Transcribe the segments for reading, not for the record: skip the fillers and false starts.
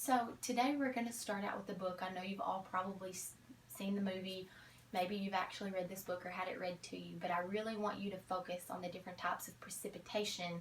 So today we're going to start out with the book. I know you've all probably seen the movie. Maybe you've actually read this book or had it read to you, but I really want you to focus on the different types of precipitation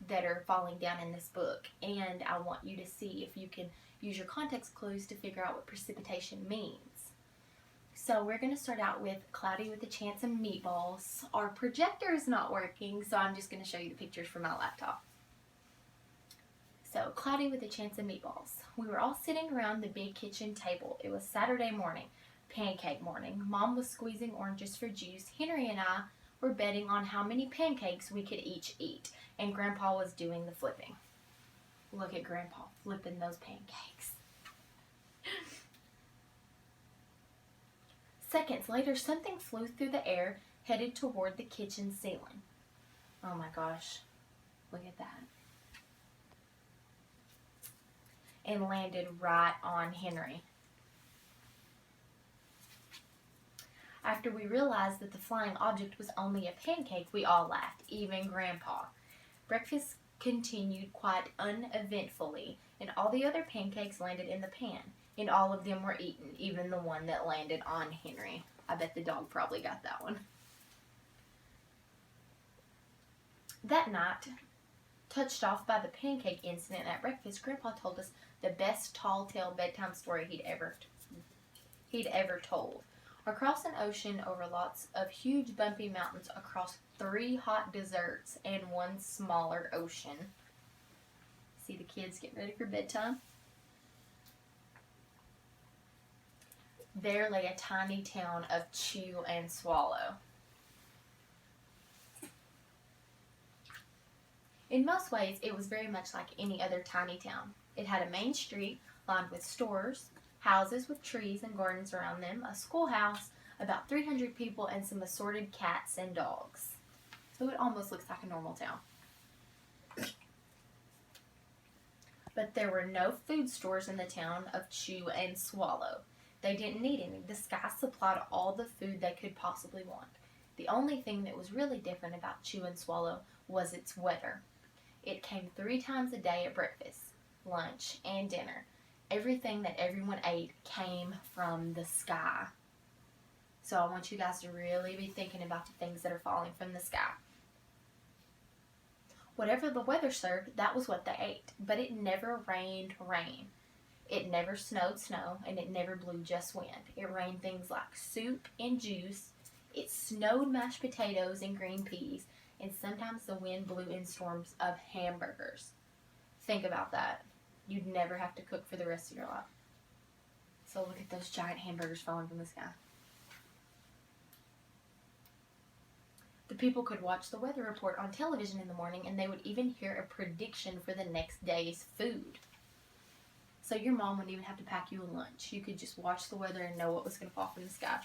that are falling down in this book. And I want you to see if you can use your context clues to figure out what precipitation means. So we're going to start out with Cloudy with a Chance of Meatballs. Our projector is not working, so I'm just going to show you the pictures from my laptop. So, Cloudy with a Chance of Meatballs. We were all sitting around the big kitchen table. It was Saturday morning, pancake morning. Mom was squeezing oranges for juice. Henry and I were betting on how many pancakes we could each eat, and Grandpa was doing the flipping. Look at Grandpa flipping those pancakes. Seconds later, something flew through the air, headed toward the kitchen ceiling. Oh my gosh, look at that. And landed right on Henry. After we realized that the flying object was only a pancake, we all laughed, even Grandpa. Breakfast continued quite uneventfully, and all the other pancakes landed in the pan, and all of them were eaten, even the one that landed on Henry. I bet the dog probably got that one. That night, touched off by the pancake incident at breakfast, Grandpa told us the best tall tale bedtime story he'd ever told. Across an ocean, over lots of huge bumpy mountains, across 3 hot deserts and 1 smaller ocean. See the kids getting ready for bedtime? There lay a tiny town of Chew and Swallow. In most ways, it was very much like any other tiny town. It had a main street lined with stores, houses with trees and gardens around them, a schoolhouse, about 300 people, and some assorted cats and dogs. So it almost looks like a normal town. But there were no food stores in the town of Chew and Swallow. They didn't need any. The sky supplied all the food they could possibly want. The only thing that was really different about Chew and Swallow was its weather. It came 3 times a day at breakfast, lunch, and dinner. Everything that everyone ate came from the sky. So I want you guys to really be thinking about the things that are falling from the sky. Whatever the weather served, that was what they ate. But it never rained rain. It never snowed snow, and it never blew just wind. It rained things like soup and juice. It snowed mashed potatoes and green peas. And sometimes the wind blew in storms of hamburgers. Think about that. You'd never have to cook for the rest of your life. So look at those giant hamburgers falling from the sky. The people could watch the weather report on television in the morning, and they would even hear a prediction for the next day's food. So your mom wouldn't even have to pack you a lunch. You could just watch the weather and know what was going to fall from the sky.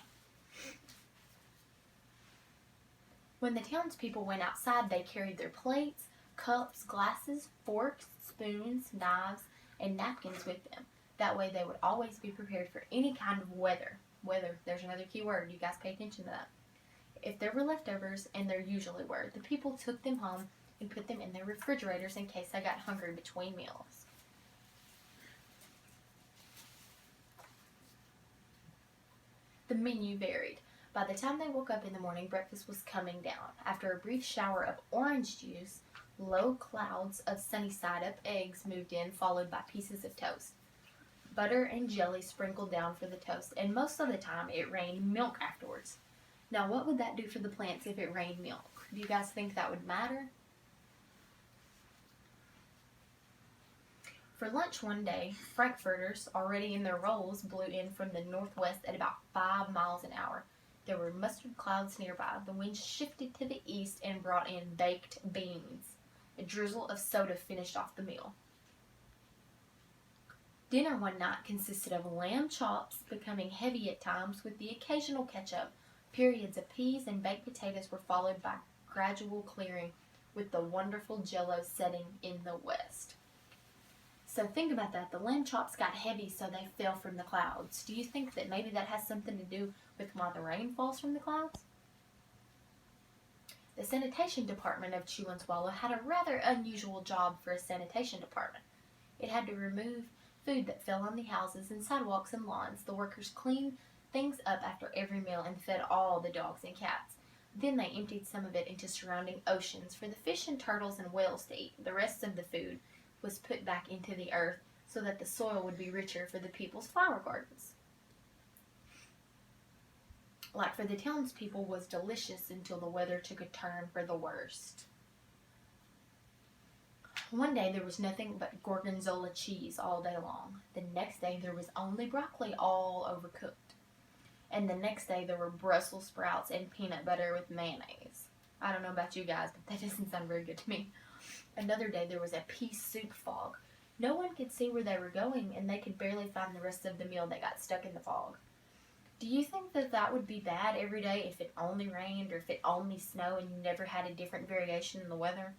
When the townspeople went outside, they carried their plates, cups, glasses, forks, spoons, knives, and napkins with them. That way they would always be prepared for any kind of weather. Weather, there's another key word. You guys pay attention to that. If there were leftovers, and there usually were, the people took them home and put them in their refrigerators in case they got hungry between meals. The menu varied. By the time they woke up in the morning, breakfast was coming down. After a brief shower of orange juice, low clouds of sunny-side-up eggs moved in, followed by pieces of toast. Butter and jelly sprinkled down for the toast, and most of the time it rained milk afterwards. Now, what would that do for the plants if it rained milk? Do you guys think that would matter? For lunch one day, frankfurters, already in their rolls, blew in from the northwest at about 5 miles an hour. There were mustard clouds nearby. The wind shifted to the east and brought in baked beans. A drizzle of soda finished off the meal. Dinner one night consisted of lamb chops, becoming heavy at times with the occasional ketchup. Periods of peas and baked potatoes were followed by gradual clearing, with the wonderful jello setting in the west. So think about that. The lamb chops got heavy, so they fell from the clouds. Do you think that maybe that has something to do with why the rain falls from the clouds? The sanitation department of Chew and Swallow had a rather unusual job for a sanitation department. It had to remove food that fell on the houses and sidewalks and lawns. The workers cleaned things up after every meal and fed all the dogs and cats. Then they emptied some of it into surrounding oceans for the fish and turtles and whales to eat. The rest of the food was put back into the earth so that the soil would be richer for the people's flower gardens. Like for the townspeople, was delicious until the weather took a turn for the worst. One day there was nothing but gorgonzola cheese all day long. The next day there was only broccoli all overcooked. And the next day there were Brussels sprouts and peanut butter with mayonnaise. I don't know about you guys, but that doesn't sound very good to me. Another day there was a pea soup fog. No one could see where they were going, and they could barely find the rest of the meal. They got stuck in the fog. Do you think that that would be bad every day if it only rained or if it only snowed and you never had a different variation in the weather?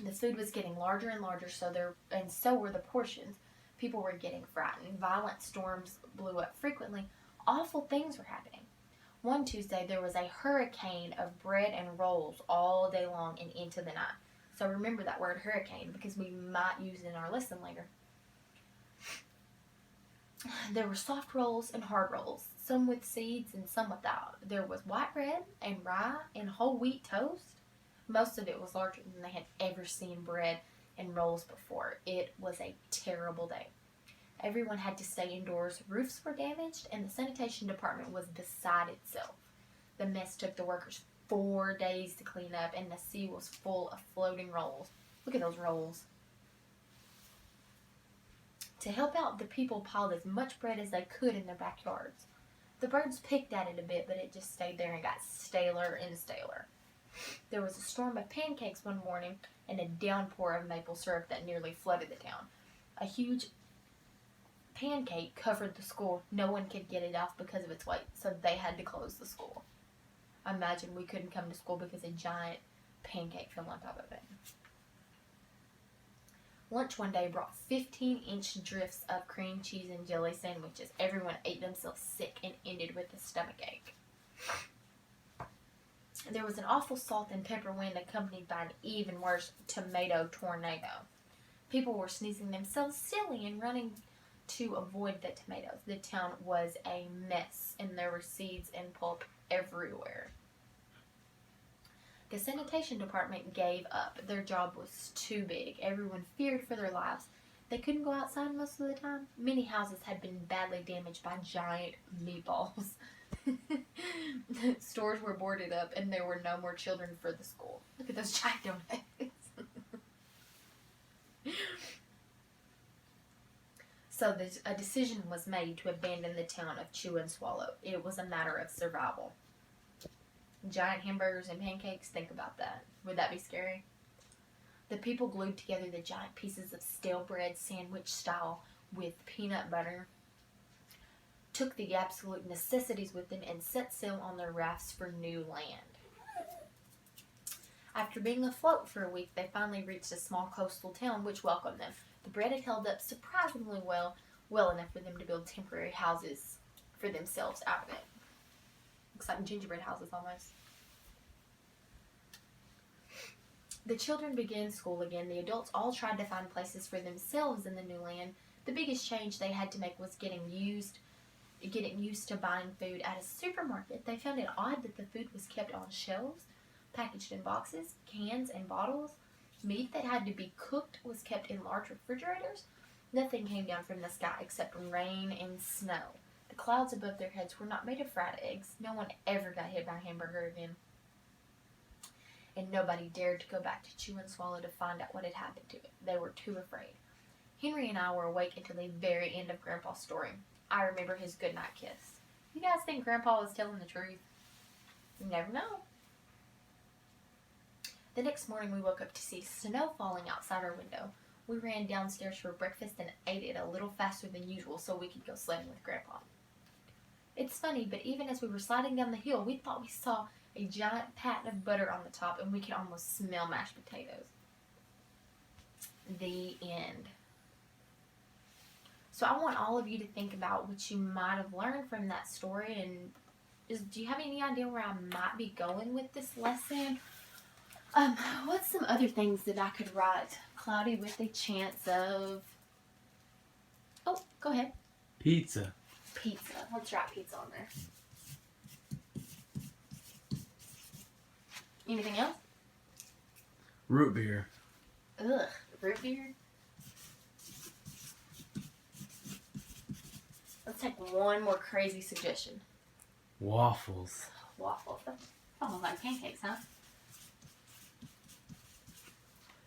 The food was getting larger and larger, so were the portions. People were getting frightened. Violent storms blew up frequently. Awful things were happening. One Tuesday, there was a hurricane of bread and rolls all day long and into the night. So remember that word hurricane because we might use it in our lesson later. There were soft rolls and hard rolls, some with seeds and some without. There was white bread and rye and whole wheat toast. Most of it was larger than they had ever seen bread and rolls before. It was a terrible day. Everyone had to stay indoors. Roofs were damaged, and the sanitation department was beside itself. The mess took the workers 4 days to clean up, and the sea was full of floating rolls. Look at those rolls. To help out, the people piled as much bread as they could in their backyards. The birds picked at it a bit, but it just stayed there and got staler and staler. There was a storm of pancakes one morning and a downpour of maple syrup that nearly flooded the town. A huge pancake covered the school. No one could get it off because of its weight, so they had to close the school. Imagine we couldn't come to school because a giant pancake fell on top of it. Lunch one day brought 15-inch drifts of cream cheese and jelly sandwiches. Everyone ate themselves sick and ended with a stomachache. There was an awful salt and pepper wind accompanied by an even worse tomato tornado. People were sneezing themselves silly and running to avoid the tomatoes. The town was a mess, and there were seeds and pulp everywhere. The sanitation department gave up. Their job was too big. Everyone feared for their lives. They couldn't go outside most of the time. Many houses had been badly damaged by giant meatballs. Stores were boarded up, and there were no more children for the school. Look at those giant donuts. So a decision was made to abandon the town of Chew and Swallow. It was a matter of survival. Giant hamburgers and pancakes, think about that. Would that be scary? The people glued together the giant pieces of stale bread, sandwich style, with peanut butter, took the absolute necessities with them, and set sail on their rafts for new land. After being afloat for a week, they finally reached a small coastal town which welcomed them. The bread had held up surprisingly well enough for them to build temporary houses for themselves out of it. Looks like gingerbread houses almost. The children began school again. The adults all tried to find places for themselves in the new land. The biggest change they had to make was getting used to buying food at a supermarket. They found it odd that the food was kept on shelves, packaged in boxes, cans, and bottles. Meat that had to be cooked was kept in large refrigerators. Nothing came down from the sky except rain and snow. The clouds above their heads were not made of fried eggs. No one ever got hit by a hamburger again. And nobody dared to go back to Chew and Swallow to find out what had happened to it. They were too afraid. Henry and I were awake until the very end of Grandpa's story. I remember his goodnight kiss. You guys think Grandpa was telling the truth? You never know. The next morning we woke up to see snow falling outside our window. We ran downstairs for breakfast and ate it a little faster than usual so we could go sledding with Grandpa. It's funny, but even as we were sliding down the hill, we thought we saw a giant pat of butter on the top, and we could almost smell mashed potatoes. The end. So I want all of you to think about what you might have learned from that story, and do you have any idea where I might be going with this lesson? What's some other things that I could write? Cloudy with a chance of Go ahead. Pizza. Pizza. Let's write pizza on there. Anything else? Root beer. Ugh. Root beer? Let's take one more crazy suggestion. Waffles. Waffles. Almost like pancakes, huh?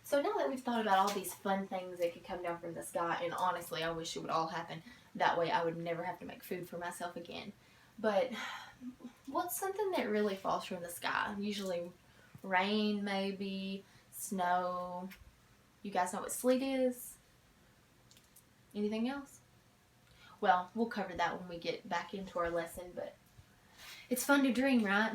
So now that we've thought about all these fun things that could come down from the sky, and honestly, I wish it would all happen. That way I would never have to make food for myself again. But what's something that really falls from the sky? Usually rain, maybe, snow. You guys know what sleet is? Anything else? Well, we'll cover that when we get back into our lesson, but it's fun to dream, right?